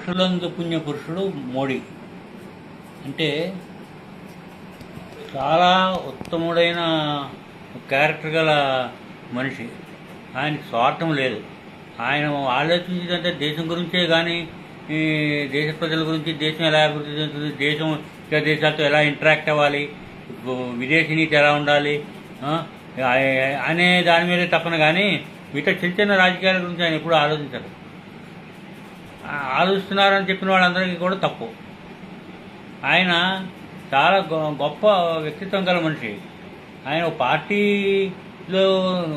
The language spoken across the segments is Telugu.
పురుషులందు పుణ్య పురుషుడు మోడీ. అంటే చాలా ఉత్తముడైన క్యారెక్టర్ గల మనిషి. ఆయనకి స్వార్థం లేదు. ఆయన ఆలోచించేదంటే దేశం గురించే కానీ ఈ దేశ ప్రజల గురించి, దేశం ఎలా అభివృద్ధి చెందుతుంది, దేశం ఇతర దేశాలతో ఎలా ఇంటరాక్ట్ అవ్వాలి, విదేశీ నీతి ఎలా ఉండాలి అనే దాని మీదే తప్పన కానీ మిగతా చిన్న చిన్న రాజకీయాల గురించి ఆయన ఎప్పుడూ ఆలోచించరు. ఆలోచిస్తున్నారని చెప్పిన వాళ్ళందరికీ కూడా తప్పు. ఆయన చాలా గొప్ప వ్యక్తిత్వం గల మనిషి. ఆయన పార్టీలో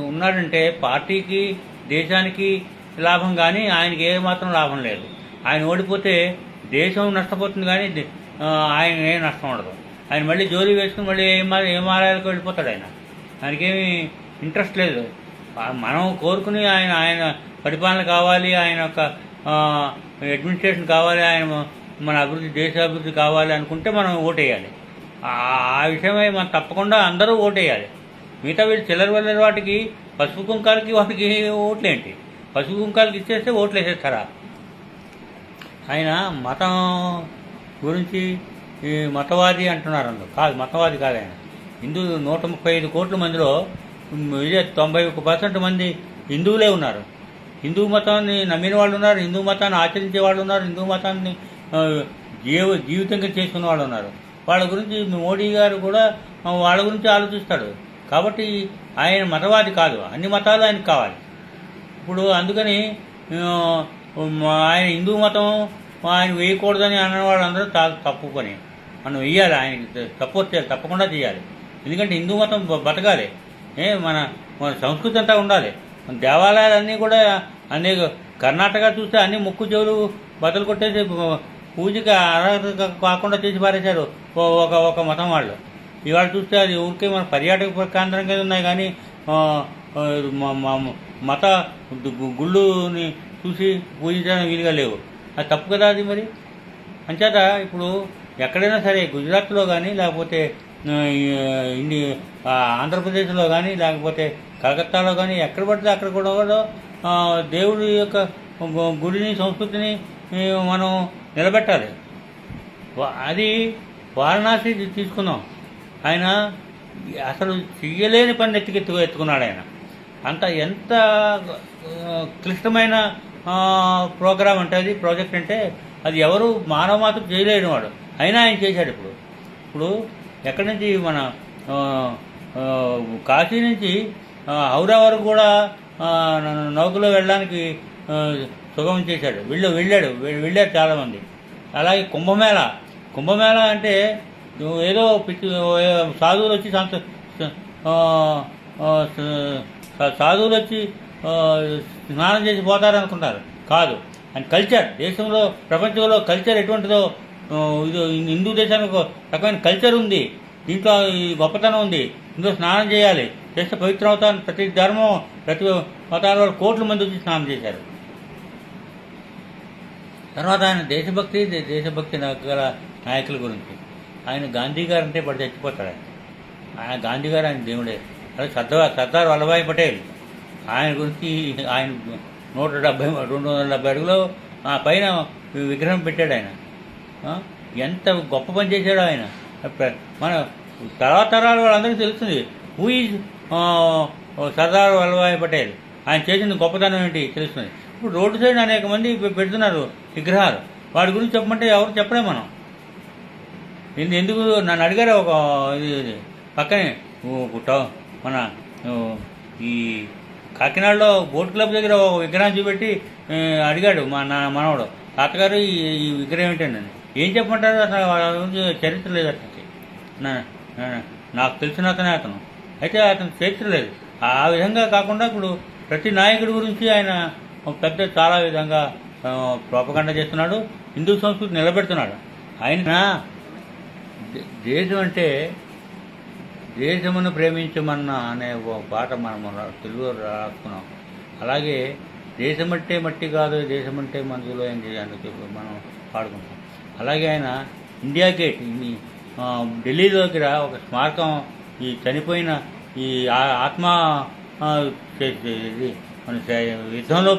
ఉన్నాడంటే పార్టీకి, దేశానికి లాభం, కానీ ఆయనకి ఏమాత్రం లాభం లేదు. ఆయన ఓడిపోతే దేశం నష్టపోతుంది, కానీ ఆయన ఏం నష్టం ఉండదు. ఆయన మళ్ళీ జోలి వేసుకుని మళ్ళీ ఏం ఆలయాలకు వెళ్ళిపోతాడు. ఆయనకేమీ ఇంట్రెస్ట్ లేదు. మనం కోరుకుని ఆయన పరిపాలన కావాలి, ఆయన యొక్క అడ్మినిస్ట్రేషన్ కావాలి, ఆయన మన అభివృద్ధి, దేశ అభివృద్ధి కావాలి అనుకుంటే మనం ఓటేయాలి. ఆ విషయమై మనం తప్పకుండా అందరూ ఓటేయాలి. మిగతా వీళ్ళు చిల్లర వల్లరి వాటికి, పసుపు కుంకాలకి వాటికి ఓట్లేంటి? పసుపు కుంకాలకి ఇచ్చేస్తే ఓట్లు వేసేస్తారా? ఆయన మతం గురించి మతవాది అంటున్నారు. అందులో కాదు, మతవాది కాదు ఆయన. హిందూ 135 కోట్ల మందిలో 91% మంది హిందువులే ఉన్నారు. హిందూ మతాన్ని నమ్మిన వాళ్ళు ఉన్నారు, హిందూ మతాన్ని ఆచరించే వాళ్ళు ఉన్నారు, హిందూ మతాన్ని జీవితంగా చేసుకున్న వాళ్ళు ఉన్నారు. వాళ్ళ గురించి మోడీ గారు కూడా వాళ్ళ గురించి ఆలోచిస్తాడు. కాబట్టి ఆయన మతవాది కాదు, అన్ని మతాలు ఆయనకు కావాలి. ఇప్పుడు అందుకని ఆయన హిందూ మతం ఆయన వేయకూడదని అన్న వాళ్ళందరూ తప్పు పని. మనం వెయ్యాలి, ఆయనకి సపోర్ట్ చేయాలి, తప్పకుండా చేయాలి. ఎందుకంటే హిందూ మతం బతకాలి, మన సంస్కృతి అంతా ఉండాలి. దేవాలయాలన్నీ కూడా అన్ని కర్ణాటక చూస్తే అన్ని ముక్కు చెవులు బదులు కొట్టేసి పూజకి అర్హత కాకుండా చేసి పారేశారు ఒక మతం వాళ్ళు. ఇవాళ చూస్తే అది ఊరికే మన పర్యాటక కేంద్రంగా ఉన్నాయి, కానీ మత గుళ్ళుని చూసి పూజించడానికి వీలుగా లేవు. అది తప్పు కదా అది. మరి అంచేత ఇప్పుడు ఎక్కడైనా సరే, గుజరాత్లో కానీ, లేకపోతే ఆంధ్రప్రదేశ్లో కానీ, లేకపోతే కలకత్తాలో కానీ, ఎక్కడ పడితే అక్కడ కూడా దేవుడి యొక్క గుడిని, సంస్కృతిని మనం నిలబెట్టాలి. అది వారణాసి తీసుకున్నాం. ఆయన అసలు చెయ్యలేని పని ఎత్తుకున్నాడు. ఆయన ఎంత క్లిష్టమైన ప్రోగ్రాం అంటే, అది ప్రాజెక్ట్ అంటే, అది ఎవరు మానవ మాత్రం చేయలేని వాడు, అయినా ఆయన చేశాడు. ఇప్పుడు ఎక్కడి నుంచి మన కాశీ నుంచి హౌరా వరకు కూడా నౌకలో వెళ్ళడానికి సుగమం చేశాడు. వెళ్ళారు చాలామంది. అలాగే కుంభమేళ అంటే ఏదో సాధువులు వచ్చి సాధువులు వచ్చి స్నానం చేసి పోతారనుకుంటారు. కాదు, అండ్ కల్చర్, దేశంలో ప్రపంచంలో కల్చర్ ఎటువంటిదో, ఇది హిందూ దేశానికి ఒక రకమైన కల్చర్ ఉంది. దీంట్లో ఈ గొప్పతనం ఉంది. ఇందులో స్నానం చేయాలి, చేస్తే పవిత్రం అవుతాను. ప్రతి ధర్మం, ప్రతి మతాల వాళ్ళు కోట్ల మంది వచ్చి స్నానం చేశారు. తర్వాత ఆయన దేశభక్తి గల నాయకుల గురించి, ఆయన గాంధీ గారు అంటే పడి చచ్చిపోతాడు. ఆయన గాంధీ గారు ఆయన దేవుడే. అలాగే సర్దార్ వల్లభాయ్ పటేల్, ఆయన గురించి ఆయన 270 అడుగులో ఆ పైన విగ్రహం పెట్టాడు. ఆయన ఎంత గొప్ప పని చేశాడో ఆయన. మన తరాల వాళ్ళందరికీ తెలుస్తుంది హూ ఈజ్ సర్దార్ వల్లభాయ్ పటేల్. ఆయన చేసిన గొప్పతనం ఏంటి తెలుస్తుంది. ఇప్పుడు రోడ్డు సైడ్ అనేక మంది పెడుతున్నారు విగ్రహాలు. వాడి గురించి చెప్పమంటే ఎవరు చెప్పలే. మనం ఎందుకు నన్ను అడిగారు, ఒక ఇది పక్కనే మన ఈ కాకినాడలో బోట్ క్లబ్ దగ్గర ఒక విగ్రహం చూపెట్టి అడిగాడు మనవాడు, తాతగారు ఈ విగ్రహం ఏంటండి, ఏం చెప్పమంటారు, అసలు వాళ్ళ గురించి చరిత్ర లేదు అతనికి. నాకు తెలిసిన అతను అయితే అతను చరిత్ర లేదు. ఆ విధంగా కాకుండా ఇప్పుడు ప్రతి నాయకుడి గురించి ఆయన చాలా విధంగా ప్రోపగండ చేస్తున్నాడు, హిందూ సంస్కృతి నిలబెడుతున్నాడు. ఆయన దేశం అంటే దేశమును ప్రేమించమన్నా అనే పాట మనం తెలుగులో రాసుకున్నాం. అలాగే దేశమంటే మట్టి కాదు, దేశమంటే మనసులో ఏం చేయాలని చెప్పి మనం పాడుకుంటాం. అలాగే ఆయన ఇండియా గేట్, ఢిల్లీ దగ్గర ఒక స్మారకం, ఈ చనిపోయిన ఈ ఆత్మ మన యుద్ధంలో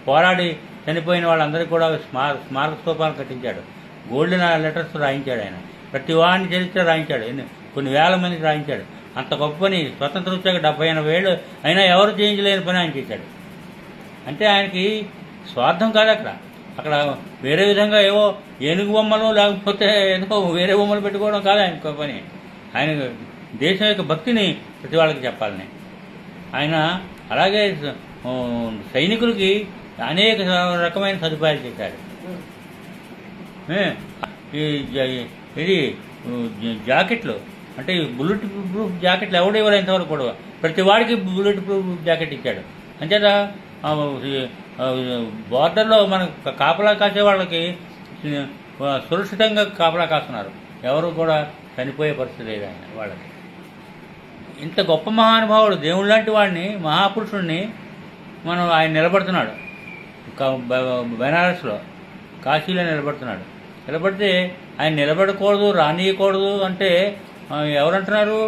పోరాడి చనిపోయిన వాళ్ళందరికీ కూడా స్మారక స్తూపాలు కట్టించాడు. గోల్డెన్ లెటర్స్ రాయించాడు ఆయన. ప్రతి వాడిని చరిత్ర రాయించాడు. కొన్ని వేల మందికి రాయించాడు. అంత గొప్ప పని స్వతంత్రం వచ్చాక 70-80 ఏళ్ళు అయినా ఎవరు చేయించలేని పని ఆయన చేశాడు. అంటే ఆయనకి స్వార్థం కాదు అక్కడ వేరే విధంగా ఏవో ఏనుగు బొమ్మలు లేకపోతే ఏదో వేరే బొమ్మలు పెట్టుకోవడం కాదు ఆయన పని. ఆయన దేశం యొక్క భక్తిని ప్రతి వాళ్ళకి చెప్పాలని ఆయన. అలాగే సైనికులకి అనేక రకమైన సదుపాయాలు చేశాడు. ఇది జాకెట్లు అంటే బుల్లెట్ ప్రూఫ్ జాకెట్లు ఎవడు ఇవ్వలేదు ఇంతవరకు కూడా. ప్రతి వాడికి బుల్లెట్ ప్రూఫ్ జాకెట్ ఇచ్చాడు. అంచేత బార్డర్లో మనకు కాపలా కాసే వాళ్ళకి సురక్షితంగా కాపలా కాస్తున్నారు. ఎవరు కూడా చనిపోయే పరిస్థితి లేదు ఆయన వాళ్ళకి. ఇంత గొప్ప మహానుభావుడు దేవుడు లాంటి వాడిని, మహాపురుషుడిని ఆయన నిలబడుతున్నాడు బెనారస్లో, కాశీలో నిలబడితే ఆయన నిలబడకూడదు, రానియకూడదు అంటే ఎవరంటున్నారు?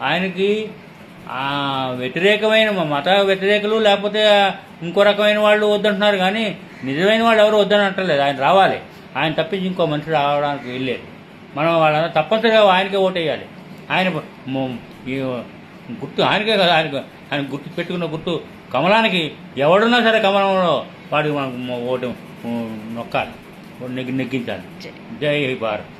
ఆయనకి వ్యతిరేకమైన మత వ్యతిరేకులు లేకపోతే ఇంకో రకమైన వాళ్ళు వద్దంటున్నారు, కానీ నిజమైన వాళ్ళు ఎవరు వద్దని అంటలేదు. ఆయన రావాలి, ఆయన తప్పించి ఇంకో మనిషి రావడానికి వెళ్ళలేదు. మనం వాళ్ళ తప్పనిసరిగా ఆయనకే ఓటేయాలి. ఆయన గుర్తు ఆయనకే కదా, ఆయన గుర్తు పెట్టుకున్న గుర్తు కమలానికి. ఎవడున్నా సరే కమలంలో వాడికి మనకు ఓటు నొక్కాలి, నెగ్గించాలి. జై భారత్.